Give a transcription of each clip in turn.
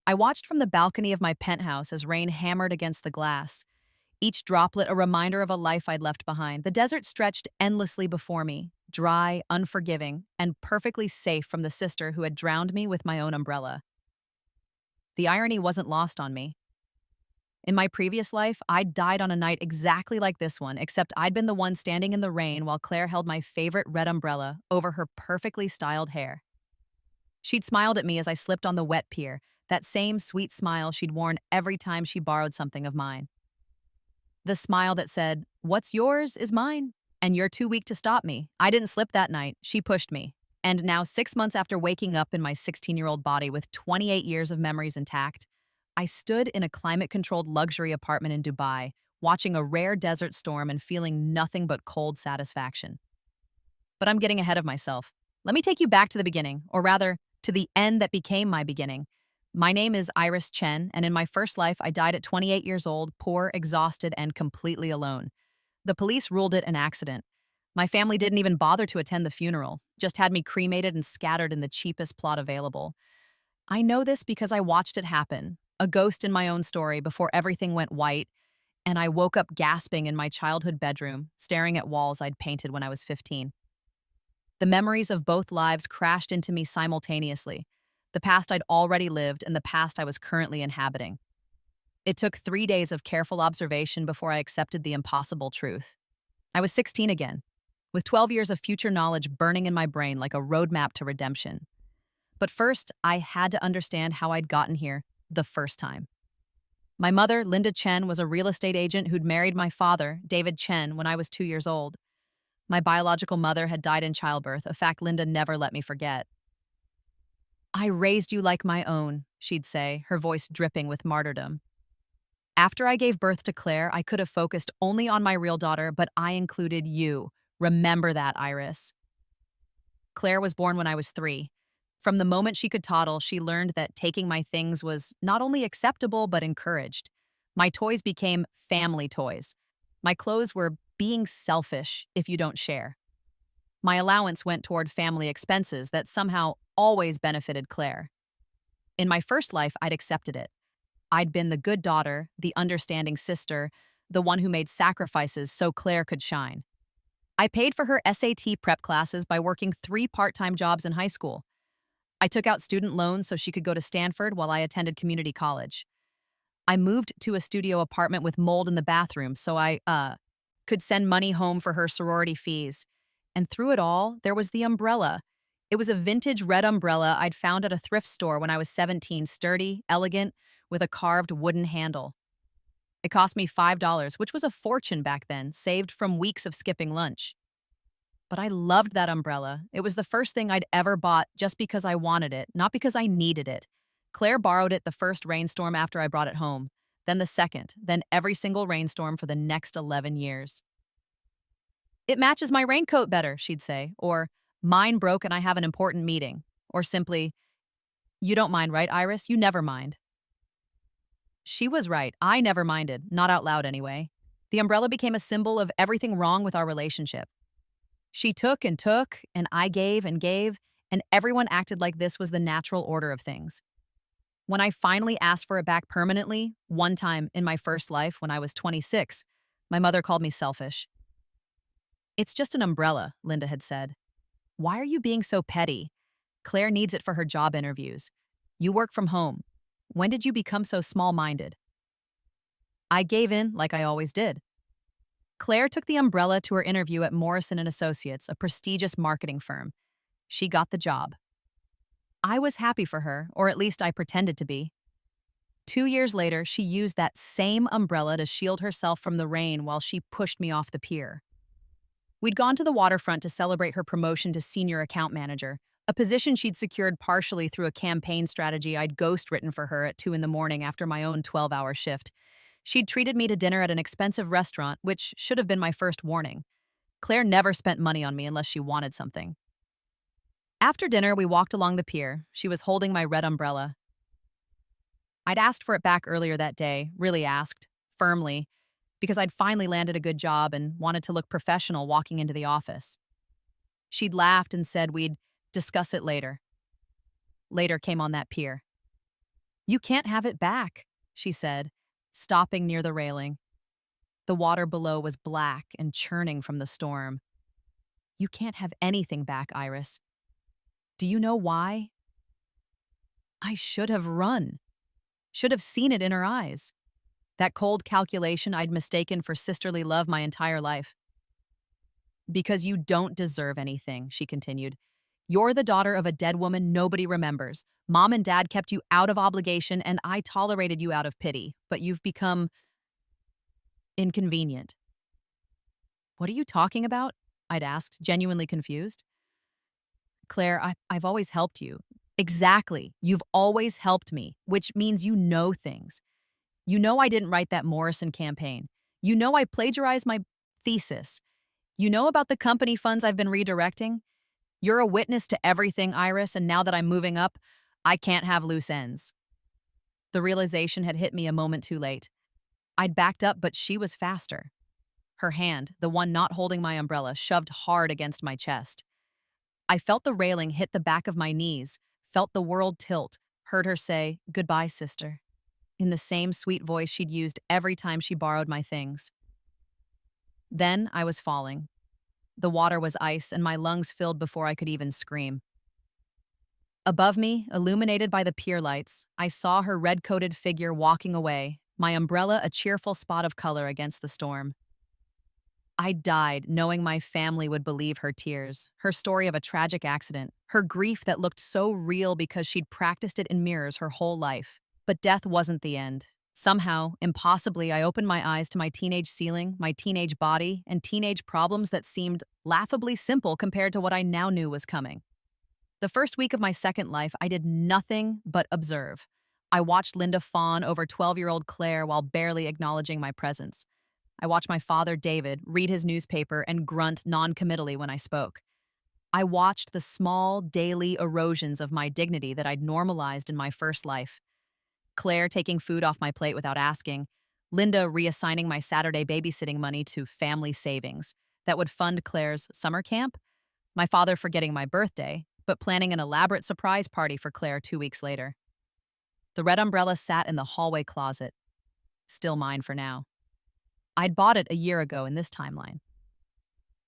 I watched from the balcony of my penthouse as rain hammered against the glass, each droplet a reminder of a life I'd left behind. The desert stretched endlessly before me, dry, unforgiving, and perfectly safe from the sister who had drowned me with my own umbrella. The irony wasn't lost on me. In my previous life, I'd died on a night exactly like this one, except I'd been the one standing in the rain while Claire held my favorite red umbrella over her perfectly styled hair. She'd smiled at me as I slipped on the wet pier, that same sweet smile she'd worn every time she borrowed something of mine. The smile that said, "What's yours is mine, and you're too weak to stop me." I didn't slip that night, she pushed me. And now, 6 months after waking up in my 16-year-old body with 28 years of memories intact, I stood in a climate-controlled luxury apartment in Dubai, watching a rare desert storm and feeling nothing but cold satisfaction. But I'm getting ahead of myself. Let me take you back to the beginning, or rather, to the end that became my beginning. My name is Iris Chen, and in my first life, I died at 28 years old, poor, exhausted, and completely alone. The police ruled it an accident. My family didn't even bother to attend the funeral, just had me cremated and scattered in the cheapest plot available. I know this because I watched it happen, a ghost in my own story before everything went white, and I woke up gasping in my childhood bedroom, staring at walls I'd painted when I was 15. The memories of both lives crashed into me simultaneously, the past I'd already lived and the past I was currently inhabiting. It took 3 days of careful observation before I accepted the impossible truth. I was 16 again, with 12 years of future knowledge burning in my brain like a roadmap to redemption. But first, I had to understand how I'd gotten here the first time. My mother, Linda Chen, was a real estate agent who'd married my father, David Chen, when I was 2 years old. My biological mother had died in childbirth, a fact Linda never let me forget. "I raised you like my own," she'd say, her voice dripping with martyrdom. After I gave birth to Claire, I could have focused only on my real daughter, but I included you. Remember that, Iris. Claire was born when I was 3. From the moment she could toddle, she learned that taking my things was not only acceptable, but encouraged. My toys became family toys. My clothes were being selfish if you don't share. My allowance went toward family expenses that somehow always benefited Claire. In my first life, I'd accepted it. I'd been the good daughter, the understanding sister, the one who made sacrifices so Claire could shine. I paid for her SAT prep classes by working 3 part-time jobs in high school. I took out student loans so she could go to Stanford while I attended community college. I moved to a studio apartment with mold in the bathroom so I could send money home for her sorority fees. And through it all, there was the umbrella. It was a vintage red umbrella I'd found at a thrift store when I was 17, sturdy, elegant, with a carved wooden handle. It cost me $5, which was a fortune back then, saved from weeks of skipping lunch. But I loved that umbrella. It was the first thing I'd ever bought just because I wanted it, not because I needed it. Claire borrowed it the first rainstorm after I brought it home, then the second, then every single rainstorm for the next 11 years. "It matches my raincoat better," she'd say, or "Mine broke and I have an important meeting," or simply, "You don't mind, right, Iris? You never mind." She was right. I never minded, not out loud anyway. The umbrella became a symbol of everything wrong with our relationship. She took, and I gave, and everyone acted like this was the natural order of things. When I finally asked for it back permanently, one time in my first life when I was 26, my mother called me selfish. "It's just an umbrella," Linda had said. "Why are you being so petty? Claire needs it for her job interviews. You work from home. When did you become so small-minded?" I gave in, like I always did. Claire took the umbrella to her interview at Morrison & Associates, a prestigious marketing firm. She got the job. I was happy for her, or at least I pretended to be. 2 years later, she used that same umbrella to shield herself from the rain while she pushed me off the pier. We'd gone to the waterfront to celebrate her promotion to senior account manager, a position she'd secured partially through a campaign strategy I'd ghostwritten for her at 2 in the morning after my own 12-hour shift. She'd treated me to dinner at an expensive restaurant, which should have been my first warning. Claire never spent money on me unless she wanted something. After dinner, we walked along the pier. She was holding my red umbrella. I'd asked for it back earlier that day, really asked, firmly, because I'd finally landed a good job and wanted to look professional walking into the office. She'd laughed and said we'd discuss it later. Later came on that pier. You can't have it back, she said, stopping near the railing. The water below was black and churning from the storm. You can't have anything back, Iris. Do you know why? I should have run. Should have seen it in her eyes. That cold calculation I'd mistaken for sisterly love my entire life. Because you don't deserve anything, she continued. You're the daughter of a dead woman nobody remembers. Mom and Dad kept you out of obligation, and I tolerated you out of pity. But you've become inconvenient. What are you talking about? I'd asked, genuinely confused. Claire, I've always helped you. Exactly. You've always helped me, which means you know things. You know I didn't write that Morrison campaign. You know I plagiarized my thesis. You know about the company funds I've been redirecting. You're a witness to everything, Iris, and now that I'm moving up, I can't have loose ends. The realization had hit me a moment too late. I'd backed up, but she was faster. Her hand, the one not holding my umbrella, shoved hard against my chest. I felt the railing hit the back of my knees, felt the world tilt, heard her say, "Goodbye, sister," in the same sweet voice she'd used every time she borrowed my things. Then I was falling. The water was ice, and my lungs filled before I could even scream. Above me, illuminated by the pier lights, I saw her red-coated figure walking away, my umbrella a cheerful spot of color against the storm. I died knowing my family would believe her tears, her story of a tragic accident, her grief that looked so real because she'd practiced it in mirrors her whole life. But death wasn't the end. Somehow, impossibly, I opened my eyes to my teenage ceiling, my teenage body, and teenage problems that seemed laughably simple compared to what I now knew was coming. The first week of my second life, I did nothing but observe. I watched Linda fawn over 12-year-old Claire while barely acknowledging my presence. I watched my father, David, read his newspaper and grunt non-committally when I spoke. I watched the small, daily erosions of my dignity that I'd normalized in my first life. Claire taking food off my plate without asking, Linda reassigning my Saturday babysitting money to family savings that would fund Claire's summer camp, my father forgetting my birthday, but planning an elaborate surprise party for Claire 2 weeks later. The red umbrella sat in the hallway closet, still mine for now. I'd bought it a year ago in this timeline.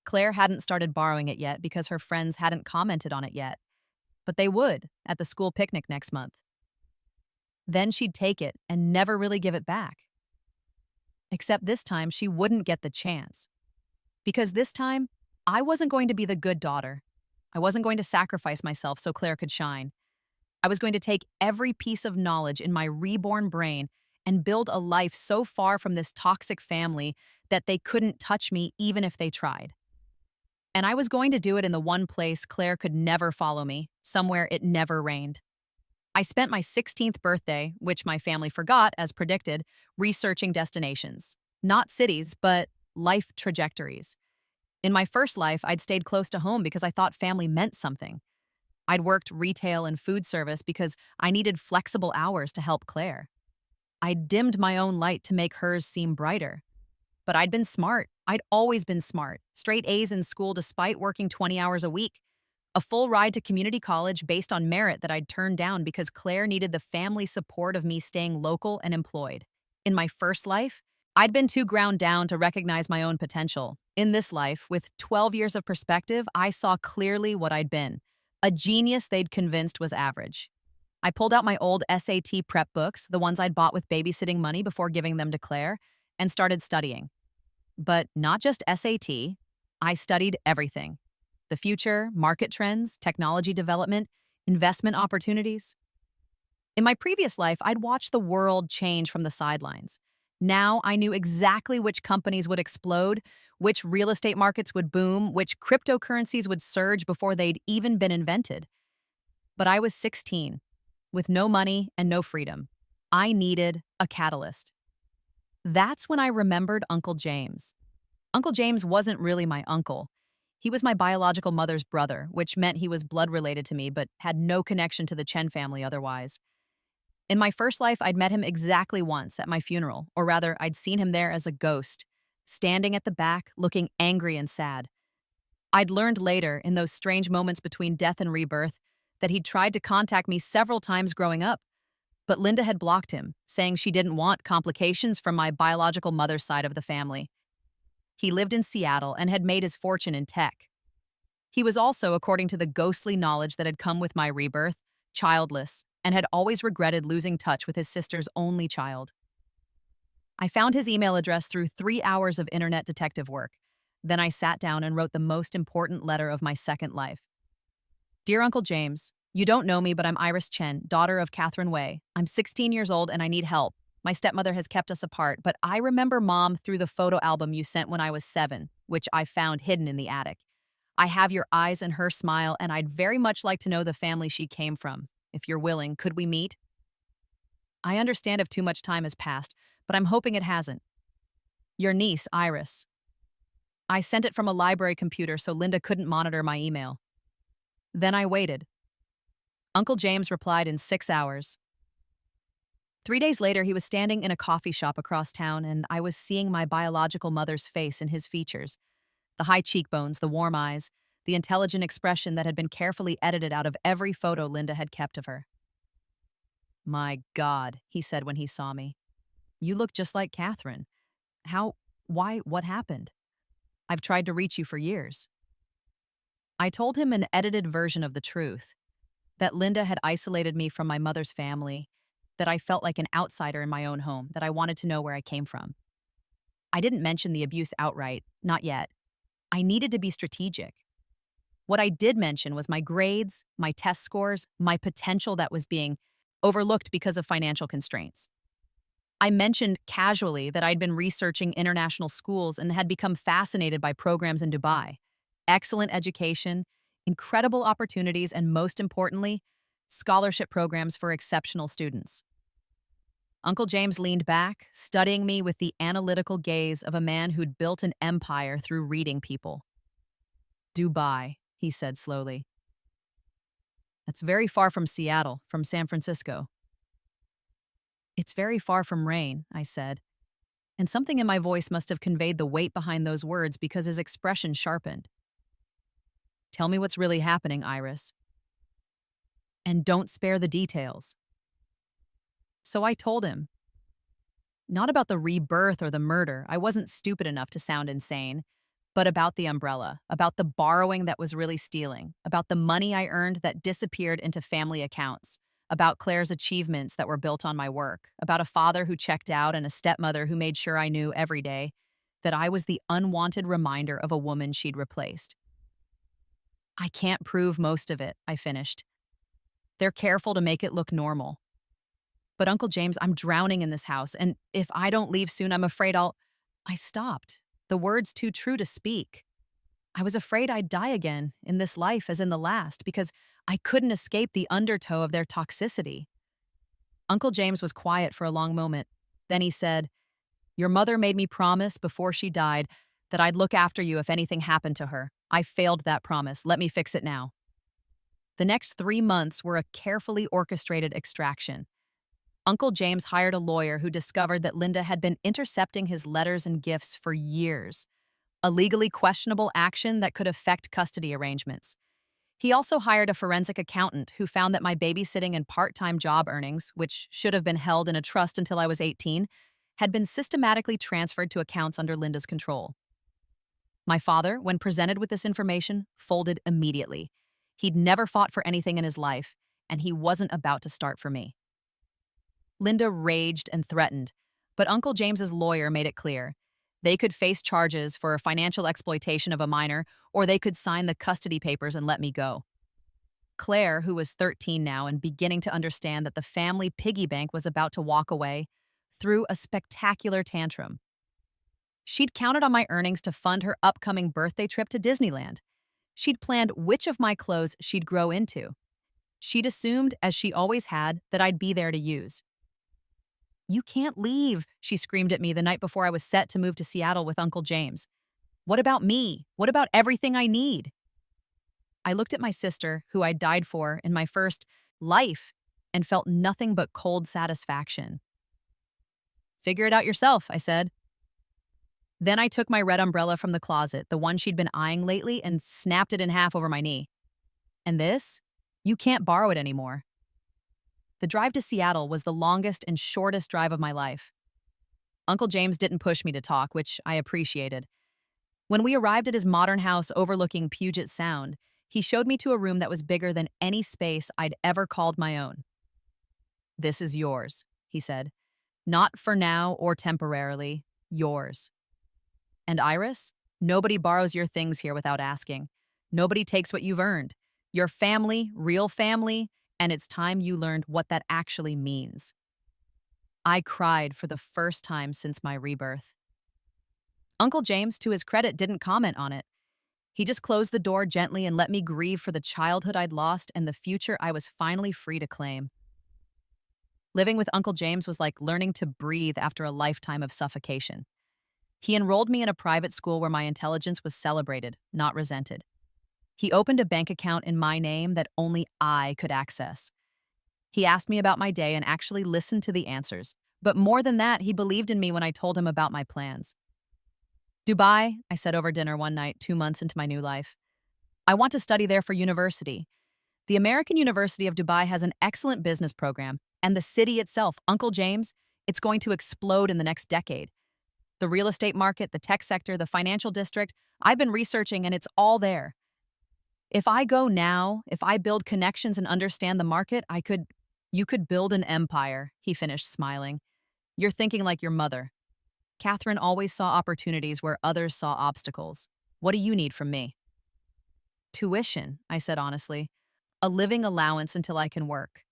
Claire hadn't started borrowing it yet because her friends hadn't commented on it yet, but they would at the school picnic next month. Then she'd take it and never really give it back. Except this time she wouldn't get the chance. Because this time, I wasn't going to be the good daughter. I wasn't going to sacrifice myself so Claire could shine. I was going to take every piece of knowledge in my reborn brain and build a life so far from this toxic family that they couldn't touch me even if they tried. And I was going to do it in the one place Claire could never follow me, somewhere it never rained. I spent my 16th birthday, which my family forgot as predicted, researching destinations. Not cities, but life trajectories. In my first life, I'd stayed close to home because I thought family meant something. I'd worked retail and food service because I needed flexible hours to help Claire. I'd dimmed my own light to make hers seem brighter. But I'd been smart. I'd always been smart. Straight A's in school despite working 20 hours a week. A full ride to community college based on merit that I'd turned down because Claire needed the family support of me staying local and employed. In my first life, I'd been too ground down to recognize my own potential. In this life, with 12 years of perspective, I saw clearly what I'd been. A genius they'd convinced was average. I pulled out my old SAT prep books, the ones I'd bought with babysitting money before giving them to Claire, and started studying. But not just SAT, I studied everything. The future, market trends, technology development, investment opportunities. In my previous life, I'd watched the world change from the sidelines. Now I knew exactly which companies would explode, which real estate markets would boom, which cryptocurrencies would surge before they'd even been invented. But I was 16, with no money and no freedom. I needed a catalyst. That's when I remembered Uncle James. Uncle James wasn't really my uncle. He was my biological mother's brother, which meant he was blood related to me but had no connection to the Chen family otherwise. In my first life, I'd met him exactly once at my funeral, or rather, I'd seen him there as a ghost, standing at the back, looking angry and sad. I'd learned later, in those strange moments between death and rebirth, that he'd tried to contact me several times growing up, but Linda had blocked him, saying she didn't want complications from my biological mother's side of the family. He lived in Seattle and had made his fortune in tech. He was also, according to the ghostly knowledge that had come with my rebirth, childless, and had always regretted losing touch with his sister's only child. I found his email address through 3 hours of internet detective work. Then I sat down and wrote the most important letter of my second life. Dear Uncle James, you don't know me, but I'm Iris Chen, daughter of Catherine Wei. I'm 16 years old and I need help. My stepmother has kept us apart, but I remember Mom through the photo album you sent when I was 7, which I found hidden in the attic. I have your eyes and her smile, and I'd very much like to know the family she came from. If you're willing, could we meet? I understand if too much time has passed, but I'm hoping it hasn't. Your niece, Iris. I sent it from a library computer so Linda couldn't monitor my email. Then I waited. Uncle James replied in 6 hours. 3 days later, he was standing in a coffee shop across town, and I was seeing my biological mother's face in his features. The high cheekbones, the warm eyes, the intelligent expression that had been carefully edited out of every photo Linda had kept of her. My God, he said when he saw me. You look just like Catherine. What happened? I've tried to reach you for years. I told him an edited version of the truth, that Linda had isolated me from my mother's family, that I felt like an outsider in my own home, that I wanted to know where I came from. I didn't mention the abuse outright, not yet. I needed to be strategic. What I did mention was my grades, my test scores, my potential that was being overlooked because of financial constraints. I mentioned casually that I'd been researching international schools and had become fascinated by programs in Dubai. Excellent education, incredible opportunities, and most importantly, scholarship programs for exceptional students. Uncle James leaned back, studying me with the analytical gaze of a man who'd built an empire through reading people. Dubai, he said slowly. That's very far from Seattle, from San Francisco. It's very far from Rain, I said, and something in my voice must have conveyed the weight behind those words because his expression sharpened. Tell me what's really happening, Iris. And don't spare the details. So I told him. Not about the rebirth or the murder, I wasn't stupid enough to sound insane, but about the umbrella, about the borrowing that was really stealing, about the money I earned that disappeared into family accounts, about Claire's achievements that were built on my work, about a father who checked out and a stepmother who made sure I knew every day that I was the unwanted reminder of a woman she'd replaced. I can't prove most of it, I finished. They're careful to make it look normal. But Uncle James, I'm drowning in this house, and if I don't leave soon, I'm afraid I stopped. The words too true to speak. I was afraid I'd die again, in this life as in the last, because I couldn't escape the undertow of their toxicity. Uncle James was quiet for a long moment. Then he said, Your mother made me promise before she died that I'd look after you if anything happened to her. I failed that promise. Let me fix it now. The next 3 months were a carefully orchestrated extraction. Uncle James hired a lawyer who discovered that Linda had been intercepting his letters and gifts for years, a legally questionable action that could affect custody arrangements. He also hired a forensic accountant who found that my babysitting and part-time job earnings, which should have been held in a trust until I was 18, had been systematically transferred to accounts under Linda's control. My father, when presented with this information, folded immediately. He'd never fought for anything in his life, and he wasn't about to start for me. Linda raged and threatened, but Uncle James's lawyer made it clear. They could face charges for financial exploitation of a minor, or they could sign the custody papers and let me go. Claire, who was 13 now and beginning to understand that the family piggy bank was about to walk away, threw a spectacular tantrum. She'd counted on my earnings to fund her upcoming birthday trip to Disneyland. She'd planned which of my clothes she'd grow into. She'd assumed, as she always had, that I'd be there to use. You can't leave, she screamed at me the night before I was set to move to Seattle with Uncle James. What about me? What about everything I need? I looked at my sister, who I'd died for in my first life, and felt nothing but cold satisfaction. Figure it out yourself, I said. Then I took my red umbrella from the closet, the one she'd been eyeing lately, and snapped it in half over my knee. And this? You can't borrow it anymore. The drive to Seattle was the longest and shortest drive of my life. Uncle James didn't push me to talk, which I appreciated. When we arrived at his modern house overlooking Puget Sound, he showed me to a room that was bigger than any space I'd ever called my own. "This is yours," he said. "Not for now or temporarily, yours." And Iris, nobody borrows your things here without asking. Nobody takes what you've earned. Your family, real family, and it's time you learned what that actually means. I cried for the first time since my rebirth. Uncle James, to his credit, didn't comment on it. He just closed the door gently and let me grieve for the childhood I'd lost and the future I was finally free to claim. Living with Uncle James was like learning to breathe after a lifetime of suffocation. He enrolled me in a private school where my intelligence was celebrated, not resented. He opened a bank account in my name that only I could access. He asked me about my day and actually listened to the answers. But more than that, he believed in me when I told him about my plans. "Dubai," I said over dinner one night, 2 months into my new life. "I want to study there for university. The American University of Dubai has an excellent business program, and the city itself, Uncle James, it's going to explode in the next decade. The real estate market, the tech sector, the financial district, I've been researching and it's all there. If I go now, if I build connections and understand the market, You could build an empire," he finished smiling. "You're thinking like your mother. Catherine always saw opportunities where others saw obstacles. What do you need from me?" "Tuition," I said honestly. "A living allowance until I can work.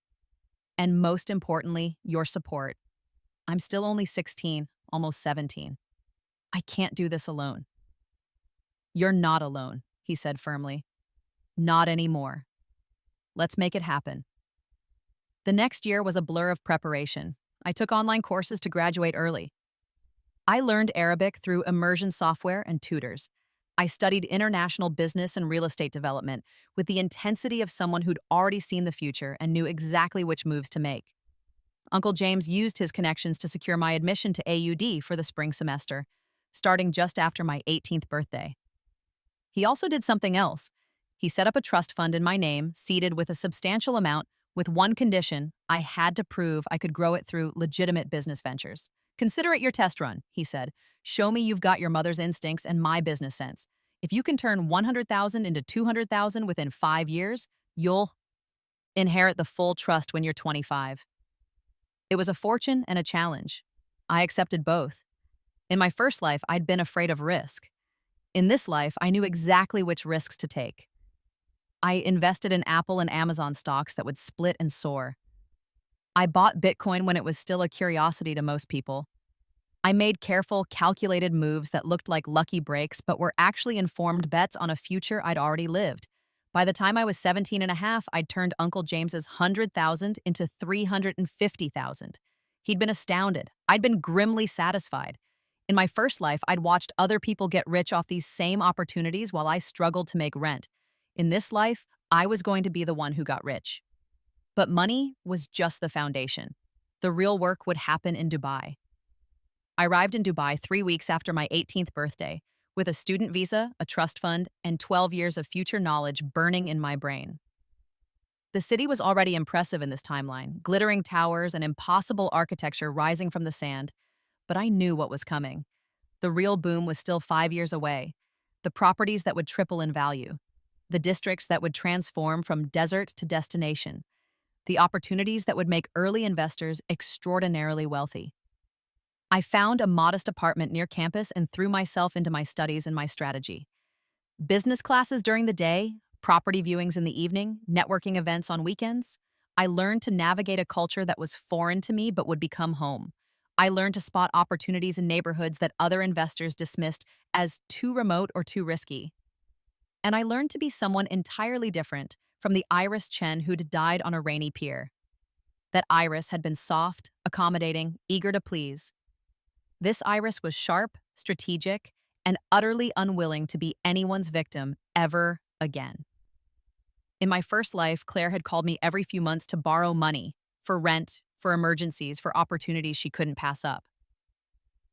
And most importantly, your support. I'm still only 16, almost 17. I can't do this alone." "You're not alone," he said firmly. "Not anymore. Let's make it happen." The next year was a blur of preparation. I took online courses to graduate early. I learned Arabic through immersion software and tutors. I studied international business and real estate development with the intensity of someone who'd already seen the future and knew exactly which moves to make. Uncle James used his connections to secure my admission to AUD for the spring semester, starting just after my 18th birthday. He also did something else. He set up a trust fund in my name, seeded with a substantial amount, with one condition: I had to prove I could grow it through legitimate business ventures. "Consider it your test run," he said. "Show me you've got your mother's instincts and my business sense. If you can turn 100,000 into 200,000 within 5 years, you'll inherit the full trust when you're 25. It was a fortune and a challenge. I accepted both. In my first life, I'd been afraid of risk. In this life, I knew exactly which risks to take. I invested in Apple and Amazon stocks that would split and soar. I bought Bitcoin when it was still a curiosity to most people. I made careful, calculated moves that looked like lucky breaks but were actually informed bets on a future I'd already lived. By the time I was 17 and a half, I'd turned Uncle James's 100,000 into 350,000. He'd been astounded. I'd been grimly satisfied. In my first life, I'd watched other people get rich off these same opportunities while I struggled to make rent. In this life, I was going to be the one who got rich. But money was just the foundation. The real work would happen in Dubai. I arrived in Dubai 3 weeks after my 18th birthday, with a student visa, a trust fund, and 12 years of future knowledge burning in my brain. The city was already impressive in this timeline, glittering towers and impossible architecture rising from the sand, but I knew what was coming. The real boom was still 5 years away. The properties that would triple in value. The districts that would transform from desert to destination. The opportunities that would make early investors extraordinarily wealthy. I found a modest apartment near campus and threw myself into my studies and my strategy. Business classes during the day, property viewings in the evening, networking events on weekends. I learned to navigate a culture that was foreign to me but would become home. I learned to spot opportunities in neighborhoods that other investors dismissed as too remote or too risky. And I learned to be someone entirely different from the Iris Chen who'd died on a rainy pier. That Iris had been soft, accommodating, eager to please. This Iris was sharp, strategic, and utterly unwilling to be anyone's victim ever again. In my first life, Claire had called me every few months to borrow money, for rent, for emergencies, for opportunities she couldn't pass up.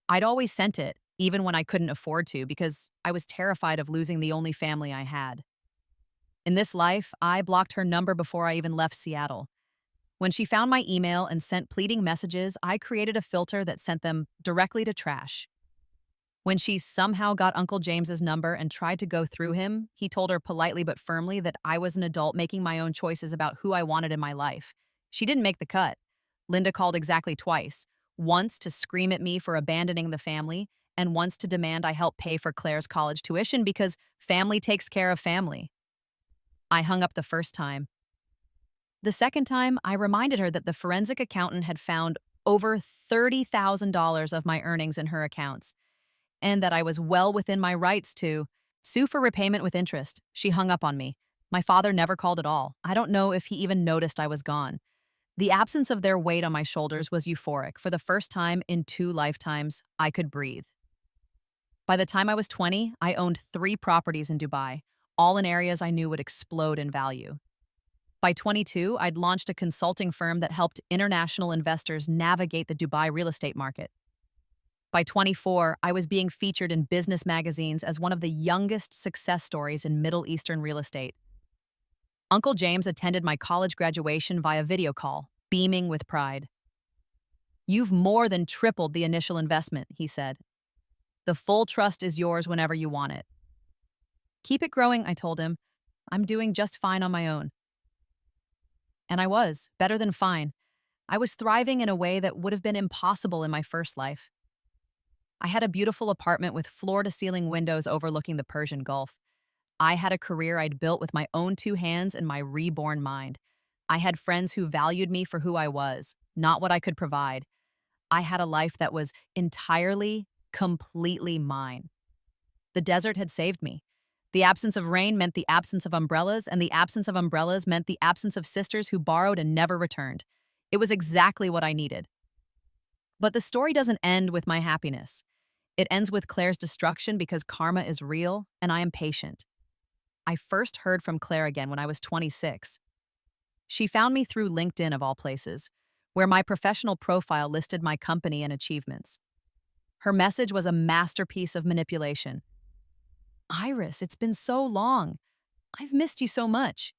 I'd always sent it, even when I couldn't afford to, because I was terrified of losing the only family I had. In this life, I blocked her number before I even left Seattle. When she found my email and sent pleading messages, I created a filter that sent them directly to trash. When she somehow got Uncle James's number and tried to go through him, he told her politely but firmly that I was an adult making my own choices about who I wanted in my life. She didn't make the cut. Linda called exactly twice, once to scream at me for abandoning the family, and once to demand I help pay for Claire's college tuition because family takes care of family. I hung up the first time. The second time, I reminded her that the forensic accountant had found over $30,000 of my earnings in her accounts, and that I was well within my rights to sue for repayment with interest. She hung up on me. My father never called at all. I don't know if he even noticed I was gone. The absence of their weight on my shoulders was euphoric. For the first time in 2 lifetimes, I could breathe. By the time I was 20, I owned 3 properties in Dubai, all in areas I knew would explode in value. By 22, I'd launched a consulting firm that helped international investors navigate the Dubai real estate market. By 24, I was being featured in business magazines as one of the youngest success stories in Middle Eastern real estate. Uncle James attended my college graduation via video call, beaming with pride. "You've more than tripled the initial investment," he said. "The full trust is yours whenever you want it." "Keep it growing," I told him. "I'm doing just fine on my own." And I was, better than fine. I was thriving in a way that would have been impossible in my first life. I had a beautiful apartment with floor-to-ceiling windows overlooking the Persian Gulf. I had a career I'd built with my own 2 hands and my reborn mind. I had friends who valued me for who I was, not what I could provide. I had a life that was entirely, completely mine. The desert had saved me. The absence of rain meant the absence of umbrellas, and the absence of umbrellas meant the absence of sisters who borrowed and never returned. It was exactly what I needed. But the story doesn't end with my happiness. It ends with Claire's destruction because karma is real, and I am patient. I first heard from Claire again when I was 26. She found me through LinkedIn of all places, where my professional profile listed my company and achievements. Her message was a masterpiece of manipulation. "Iris, it's been so long. I've missed you so much.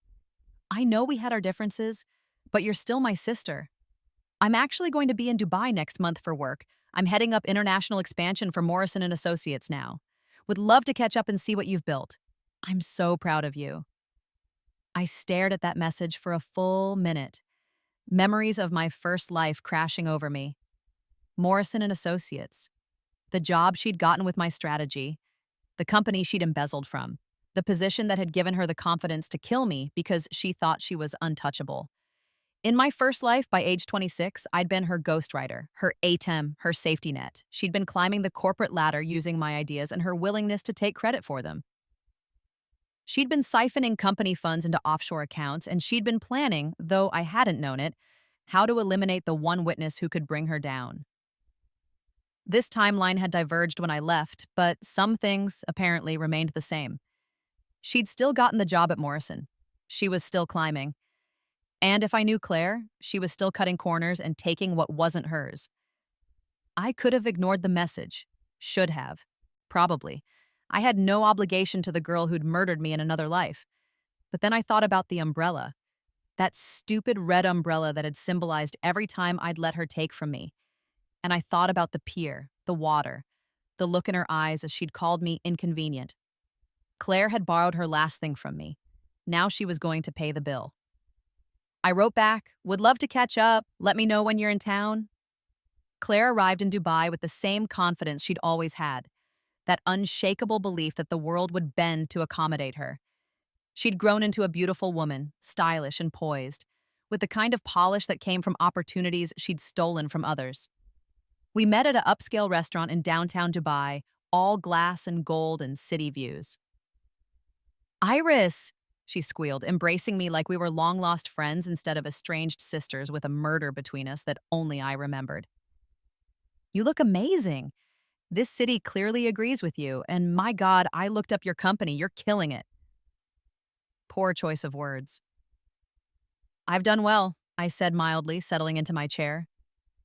I know we had our differences, but you're still my sister. I'm actually going to be in Dubai next month for work. I'm heading up international expansion for Morrison and Associates now. Would love to catch up and see what you've built. I'm so proud of you." I stared at that message for a full minute. Memories of my first life crashing over me. Morrison and Associates. The job she'd gotten with my strategy. The company she'd embezzled from. The position that had given her the confidence to kill me because she thought she was untouchable. In my first life, by age 26, I'd been her ghostwriter, her ATEM, her safety net. She'd been climbing the corporate ladder using my ideas and her willingness to take credit for them. She'd been siphoning company funds into offshore accounts, and she'd been planning, though I hadn't known it, how to eliminate the one witness who could bring her down. This timeline had diverged when I left, but some things, apparently, remained the same. She'd still gotten the job at Morrison. She was still climbing. And if I knew Claire, she was still cutting corners and taking what wasn't hers. I could have ignored the message. Should have. Probably. I had no obligation to the girl who'd murdered me in another life. But then I thought about the umbrella. That stupid red umbrella that had symbolized every time I'd let her take from me. And I thought about the pier, the water, the look in her eyes as she'd called me inconvenient. Claire had borrowed her last thing from me. Now she was going to pay the bill. I wrote back, "Would love to catch up. Let me know when you're in town." Claire arrived in Dubai with the same confidence she'd always had. That unshakable belief that the world would bend to accommodate her. She'd grown into a beautiful woman, stylish and poised, with the kind of polish that came from opportunities she'd stolen from others. We met at an upscale restaurant in downtown Dubai, all glass and gold and city views. "Iris," she squealed, embracing me like we were long-lost friends instead of estranged sisters with a murder between us that only I remembered. "You look amazing. This city clearly agrees with you, and my God, I looked up your company. You're killing it." Poor choice of words. "I've done well," I said mildly, settling into my chair.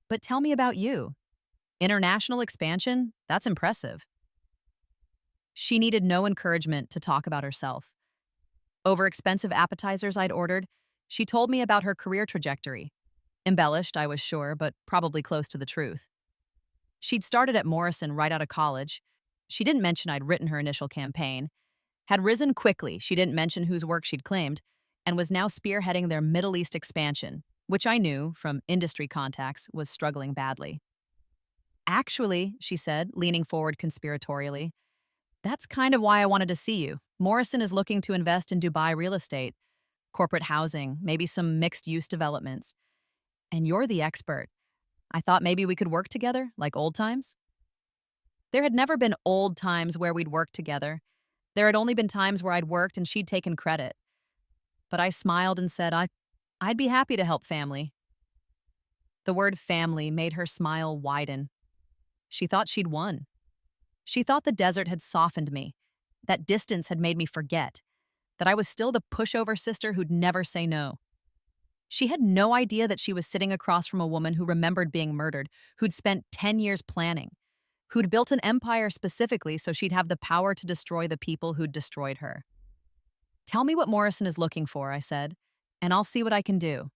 "But tell me about you. International expansion? That's impressive." She needed no encouragement to talk about herself. Over expensive appetizers I'd ordered, she told me about her career trajectory, Embellished, I was sure, but probably close to the truth. She'd started at Morrison right out of college. She didn't mention I'd written her initial campaign, had risen quickly, she didn't mention whose work she'd claimed, and was now spearheading their Middle East expansion, which I knew, from industry contacts, was struggling badly. Actually, she said, leaning forward conspiratorially, that's kind of why I wanted to see you. Morrison is looking to invest in Dubai real estate, corporate housing, maybe some mixed-use developments. And you're the expert. I thought maybe we could work together, like old times. There had never been old times where we'd worked together. There had only been times where I'd worked and she'd taken credit. But I smiled and said I'd be happy to help family. The word family made her smile widen. She thought she'd won. She thought the desert had softened me, that distance had made me forget, that I was still the pushover sister who'd never say no. She had no idea that she was sitting across from a woman who remembered being murdered, who'd spent 10 years planning, who'd built an empire specifically so she'd have the power to destroy the people who'd destroyed her. Tell me what Morrison is looking for, I said, and I'll see what I can do.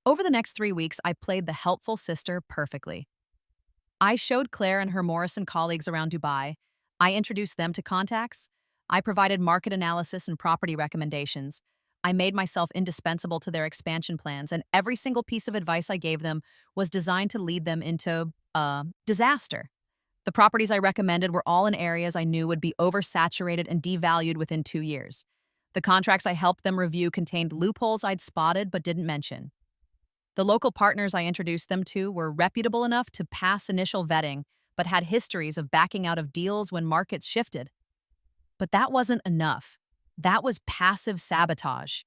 Over the next 3 weeks, I played the helpful sister perfectly. I showed Claire and her Morrison colleagues around Dubai. I introduced them to contacts. I provided market analysis and property recommendations. I made myself indispensable to their expansion plans, and every single piece of advice I gave them was designed to lead them into, disaster. The properties I recommended were all in areas I knew would be oversaturated and devalued within 2 years. The contracts I helped them review contained loopholes I'd spotted but didn't mention. The local partners I introduced them to were reputable enough to pass initial vetting, but had histories of backing out of deals when markets shifted. But that wasn't enough. That was passive sabotage.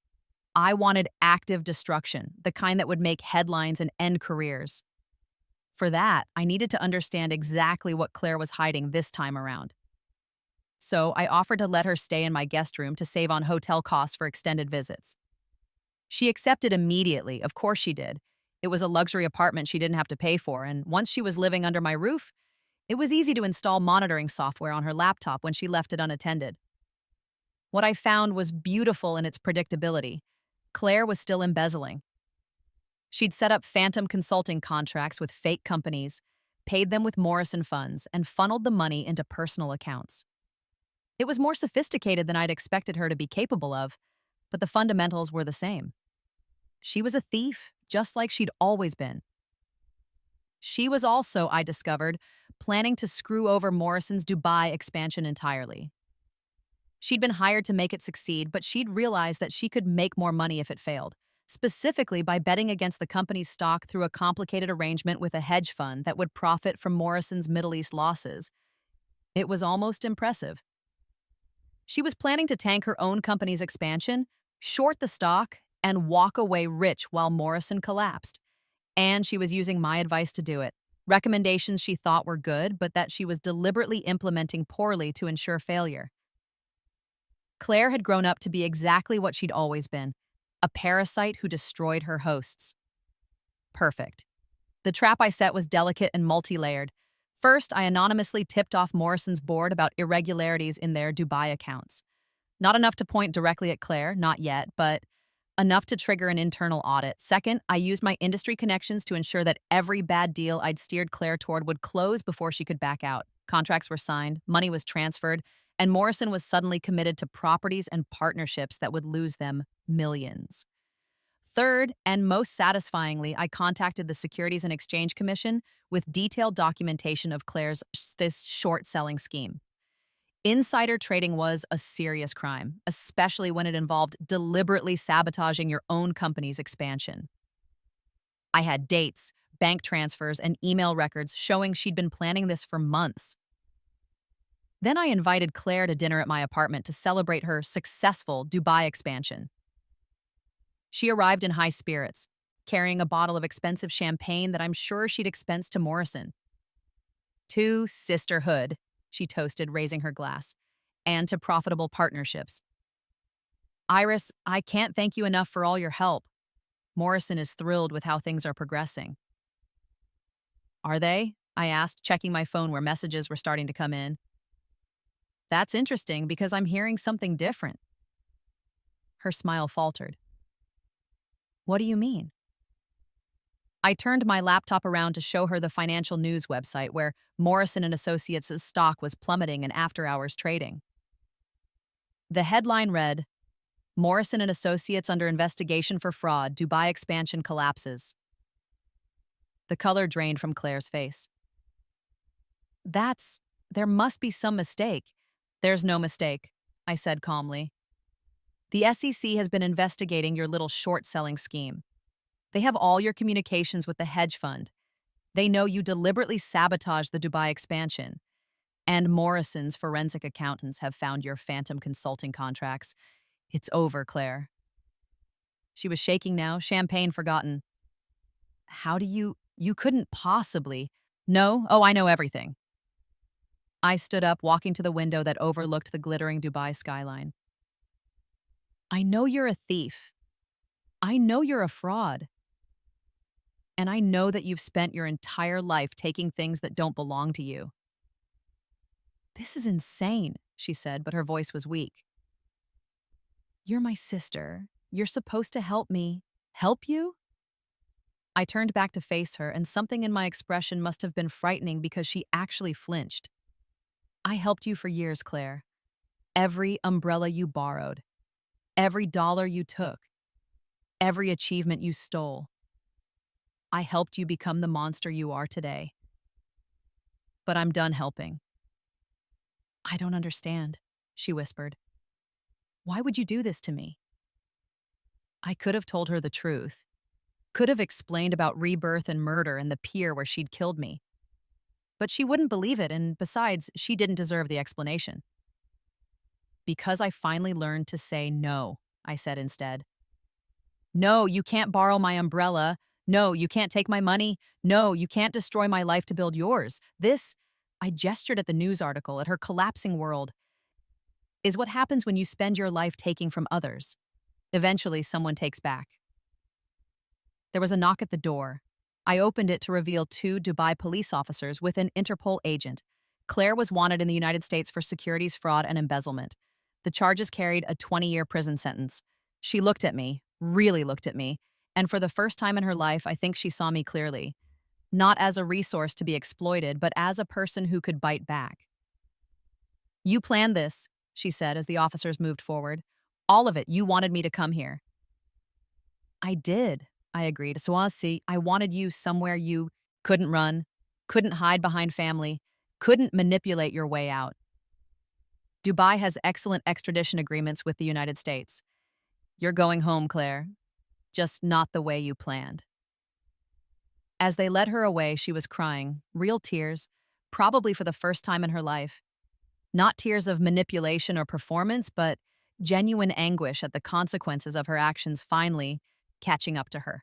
I wanted active destruction, the kind that would make headlines and end careers. For that, I needed to understand exactly what Claire was hiding this time around. So I offered to let her stay in my guest room to save on hotel costs for extended visits. She accepted immediately, of course she did. It was a luxury apartment she didn't have to pay for, and once she was living under my roof, it was easy to install monitoring software on her laptop when she left it unattended. What I found was beautiful in its predictability. Claire was still embezzling. She'd set up phantom consulting contracts with fake companies, paid them with Morrison funds, and funneled the money into personal accounts. It was more sophisticated than I'd expected her to be capable of, but the fundamentals were the same. She was a thief, just like she'd always been. She was also, I discovered, planning to screw over Morrison's Dubai expansion entirely. She'd been hired to make it succeed, but she'd realized that she could make more money if it failed, specifically by betting against the company's stock through a complicated arrangement with a hedge fund that would profit from Morrison's Middle East losses. It was almost impressive. She was planning to tank her own company's expansion, short the stock, and walk away rich while Morrison collapsed. And she was using my advice to do it. Recommendations she thought were good, but that she was deliberately implementing poorly to ensure failure. Claire had grown up to be exactly what she'd always been, a parasite who destroyed her hosts. Perfect. The trap I set was delicate and multi-layered. First, I anonymously tipped off Morrison's board about irregularities in their Dubai accounts. Not enough to point directly at Claire, not yet, but enough to trigger an internal audit. Second, I used my industry connections to ensure that every bad deal I'd steered Claire toward would close before she could back out. Contracts were signed, money was transferred, and Morrison was suddenly committed to properties and partnerships that would lose them millions. Third, and most satisfyingly, I contacted the Securities and Exchange Commission with detailed documentation of Claire's this short-selling scheme. Insider trading was a serious crime, especially when it involved deliberately sabotaging your own company's expansion. I had dates, bank transfers, and email records showing she'd been planning this for months. Then I invited Claire to dinner at my apartment to celebrate her successful Dubai expansion. She arrived in high spirits, carrying a bottle of expensive champagne that I'm sure she'd expensed to Morrison. To sisterhood, she toasted, raising her glass, and to profitable partnerships. Iris, I can't thank you enough for all your help. Morrison is thrilled with how things are progressing. Are they? I asked, checking my phone where messages were starting to come in. That's interesting because I'm hearing something different. Her smile faltered. What do you mean? I turned my laptop around to show her the financial news website where Morrison and Associates' stock was plummeting in after-hours trading. The headline read, Morrison and Associates under investigation for fraud, Dubai expansion collapses. The color drained from Claire's face. There must be some mistake. There's no mistake, I said calmly. The SEC has been investigating your little short-selling scheme. They have all your communications with the hedge fund. They know you deliberately sabotaged the Dubai expansion. And Morrison's forensic accountants have found your phantom consulting contracts. It's over, Claire. She was shaking now, champagne forgotten. How do you couldn't possibly. No, oh, I know everything. I stood up, walking to the window that overlooked the glittering Dubai skyline. I know you're a thief. I know you're a fraud. And I know that you've spent your entire life taking things that don't belong to you. This is insane, she said, but her voice was weak. You're my sister. You're supposed to help me. Help you? I turned back to face her, and something in my expression must have been frightening because she actually flinched. I helped you for years, Claire. Every umbrella you borrowed, every dollar you took, every achievement you stole. I helped you become the monster you are today. But I'm done helping. I don't understand, she whispered. Why would you do this to me? I could have told her the truth. Could have explained about Rebirth and murder and the pier where she'd killed me. But she wouldn't believe it, and besides, she didn't deserve the explanation. Because I finally learned to say no, I said instead. No, you can't borrow my umbrella. No, you can't take my money. No, you can't destroy my life to build yours. I gestured at the news article, at her collapsing world, is what happens when you spend your life taking from others. Eventually, someone takes back. There was a knock at the door. I opened it to reveal 2 Dubai police officers with an Interpol agent. Claire was wanted in the United States for securities fraud and embezzlement. The charges carried a 20-year prison sentence. She looked at me, really looked at me, and for the first time in her life, I think she saw me clearly. Not as a resource to be exploited, but as a person who could bite back. You planned this, she said as the officers moved forward. All of it, you wanted me to come here. I did, I agreed. So I wanted you somewhere you couldn't run, couldn't hide behind family, couldn't manipulate your way out. Dubai has excellent extradition agreements with the United States. You're going home, Claire. Just not the way you planned. As they led her away, she was crying, real tears, probably for the first time in her life. Not tears of manipulation or performance, but genuine anguish at the consequences of her actions finally catching up to her.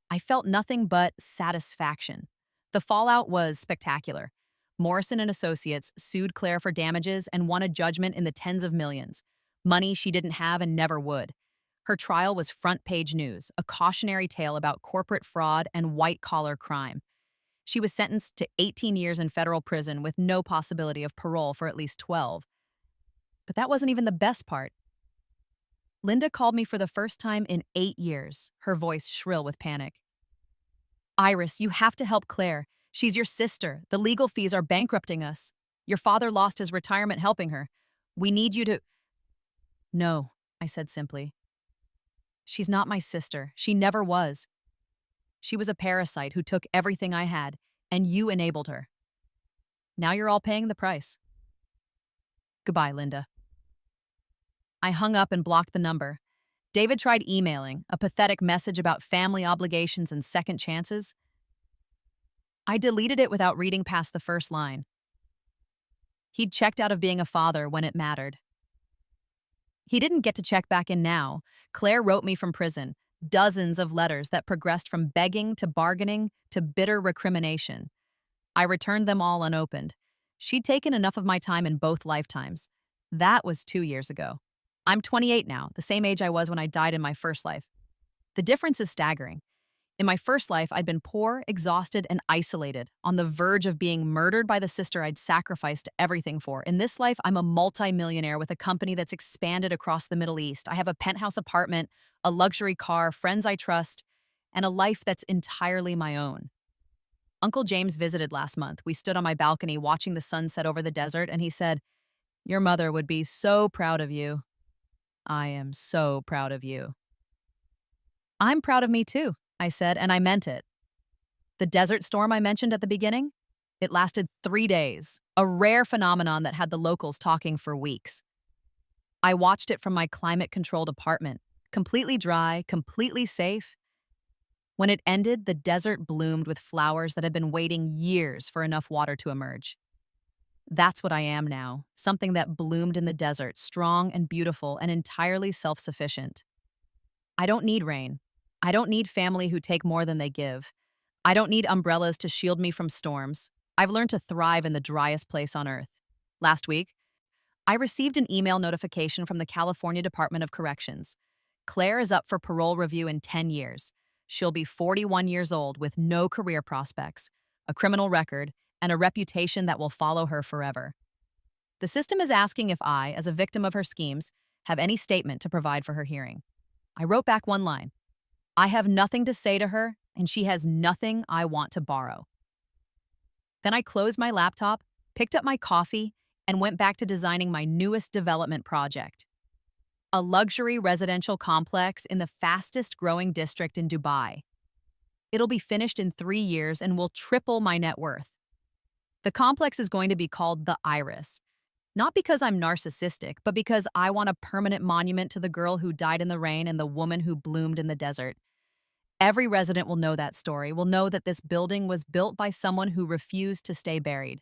I felt nothing but satisfaction. The fallout was spectacular. Morrison and Associates sued Claire for damages and won a judgment in the tens of millions, money she didn't have and never would. Her trial was front-page news, a cautionary tale about corporate fraud and white-collar crime. She was sentenced to 18 years in federal prison with no possibility of parole for at least 12. But that wasn't even the best part. Linda called me for the first time in 8 years, her voice shrill with panic. Iris, you have to help Claire. She's your sister. The legal fees are bankrupting us. Your father lost his retirement helping her. We need you to... No, I said simply. She's not my sister. She never was. She was a parasite who took everything I had, and you enabled her. Now you're all paying the price. Goodbye, Linda. I hung up and blocked the number. David tried emailing, a pathetic message about family obligations and second chances. I deleted it without reading past the first line. He'd checked out of being a father when it mattered. He didn't get to check back in now. Claire wrote me from prison, dozens of letters that progressed from begging to bargaining to bitter recrimination. I returned them all unopened. She'd taken enough of my time in both lifetimes. That was 2 years ago. I'm 28 now, the same age I was when I died in my first life. The difference is staggering. In my first life, I'd been poor, exhausted, and isolated, on the verge of being murdered by the sister I'd sacrificed everything for. In this life, I'm a multi-millionaire with a company that's expanded across the Middle East. I have a penthouse apartment, a luxury car, friends I trust, and a life that's entirely my own. Uncle James visited last month. We stood on my balcony watching the sun set over the desert, and he said, "Your mother would be so proud of you." I am so proud of you. I'm proud of me too, I said, and I meant it. The desert storm I mentioned at the beginning? It lasted 3 days, a rare phenomenon that had the locals talking for weeks. I watched it from my climate-controlled apartment, completely dry, completely safe. When it ended, the desert bloomed with flowers that had been waiting years for enough water to emerge. That's what I am now, something that bloomed in the desert, strong and beautiful and entirely self-sufficient. I don't need rain. I don't need family who take more than they give. I don't need umbrellas to shield me from storms. I've learned to thrive in the driest place on earth. Last week, I received an email notification from the California Department of Corrections. Claire is up for parole review in 10 years. She'll be 41 years old with no career prospects, a criminal record, and a reputation that will follow her forever. The system is asking if I, as a victim of her schemes, have any statement to provide for her hearing. I wrote back one line. I have nothing to say to her, and she has nothing I want to borrow. Then I closed my laptop, picked up my coffee, and went back to designing my newest development project. A luxury residential complex in the fastest growing district in Dubai. It'll be finished in 3 years and will triple my net worth. The complex is going to be called the Iris. Not because I'm narcissistic, but because I want a permanent monument to the girl who died in the rain and the woman who bloomed in the desert. Every resident will know that story, will know that this building was built by someone who refused to stay buried.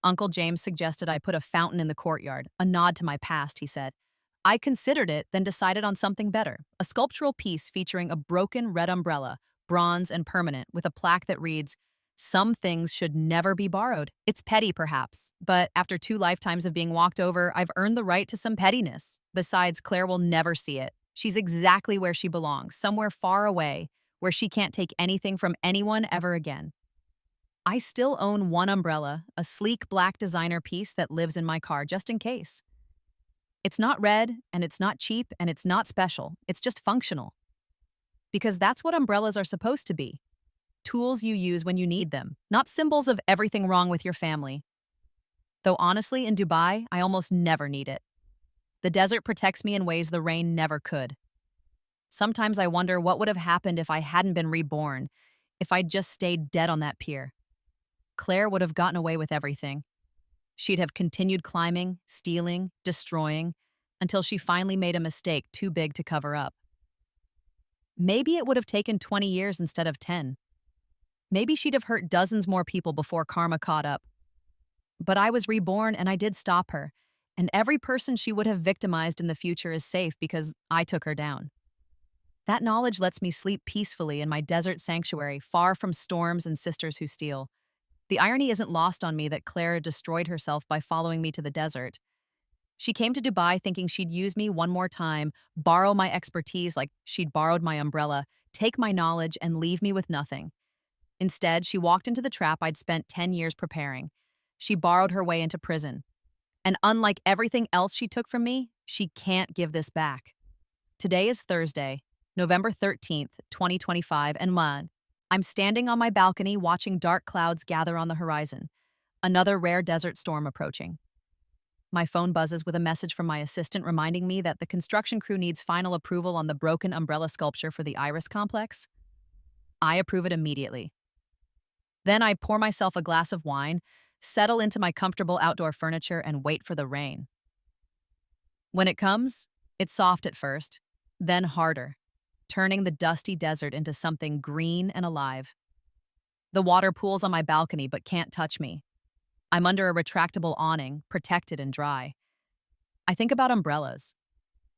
Uncle James suggested I put a fountain in the courtyard, a nod to my past, he said. I considered it, then decided on something better, a sculptural piece featuring a broken red umbrella, bronze and permanent, with a plaque that reads, "Some things should never be borrowed." It's petty, perhaps, but after 2 lifetimes of being walked over, I've earned the right to some pettiness. Besides, Claire will never see it. She's exactly where she belongs, somewhere far away, where she can't take anything from anyone ever again. I still own one umbrella, a sleek black designer piece that lives in my car just in case. It's not red, and it's not cheap, and it's not special. It's just functional. Because that's what umbrellas are supposed to be. Tools you use when you need them, not symbols of everything wrong with your family. Though honestly, in Dubai, I almost never need it. The desert protects me in ways the rain never could. Sometimes I wonder what would have happened if I hadn't been reborn, if I'd just stayed dead on that pier. Claire would have gotten away with everything. She'd have continued climbing, stealing, destroying, until she finally made a mistake too big to cover up. Maybe it would have taken 20 years instead of 10. Maybe she'd have hurt dozens more people before karma caught up. But I was reborn and I did stop her, and every person she would have victimized in the future is safe because I took her down. That knowledge lets me sleep peacefully in my desert sanctuary, far from storms and sisters who steal. The irony isn't lost on me that Claire destroyed herself by following me to the desert. She came to Dubai thinking she'd use me one more time, borrow my expertise like she'd borrowed my umbrella, take my knowledge, and leave me with nothing. Instead, she walked into the trap I'd spent 10 years preparing. She borrowed her way into prison. And unlike everything else she took from me, she can't give this back. Today is Thursday, November 13th, 2025, and I'm standing on my balcony watching dark clouds gather on the horizon, another rare desert storm approaching. My phone buzzes with a message from my assistant reminding me that the construction crew needs final approval on the broken umbrella sculpture for the Iris complex. I approve it immediately. Then I pour myself a glass of wine, settle into my comfortable outdoor furniture, and wait for the rain. When it comes, it's soft at first, then harder, turning the dusty desert into something green and alive. The water pools on my balcony but can't touch me. I'm under a retractable awning, protected and dry. I think about umbrellas,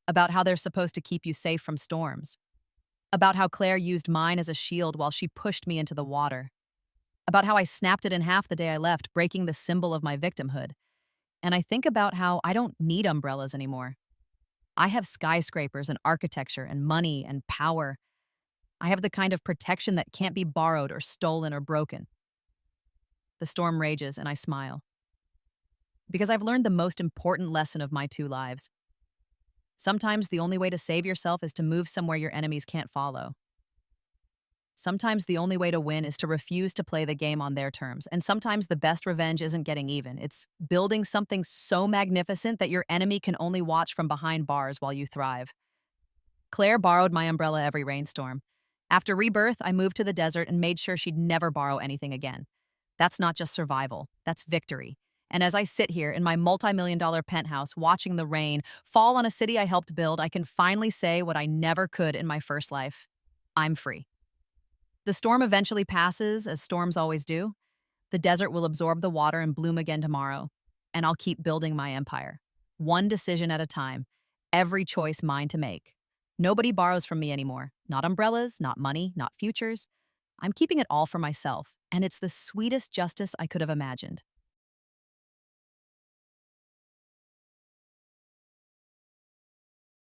about how they're supposed to keep you safe from storms, about how Claire used mine as a shield while she pushed me into the water, about how I snapped it in half the day I left, breaking the symbol of my victimhood. And I think about how I don't need umbrellas anymore. I have skyscrapers and architecture and money and power. I have the kind of protection that can't be borrowed or stolen or broken. The storm rages and I smile. Because I've learned the most important lesson of my 2 lives. Sometimes the only way to save yourself is to move somewhere your enemies can't follow. Sometimes the only way to win is to refuse to play the game on their terms. And sometimes the best revenge isn't getting even. It's building something so magnificent that your enemy can only watch from behind bars while you thrive. Claire borrowed my umbrella every rainstorm. After Rebirth, I moved to the desert and made sure she'd never borrow anything again. That's not just survival, that's victory. And as I sit here in my multi-million-dollar penthouse watching the rain fall on a city I helped build, I can finally say what I never could in my first life. I'm free. The storm eventually passes, as storms always do. The desert will absorb the water and bloom again tomorrow. And I'll keep building my empire. One decision at a time. Every choice mine to make. Nobody borrows from me anymore. Not umbrellas, not money, not futures. I'm keeping it all for myself, and it's the sweetest justice I could have imagined.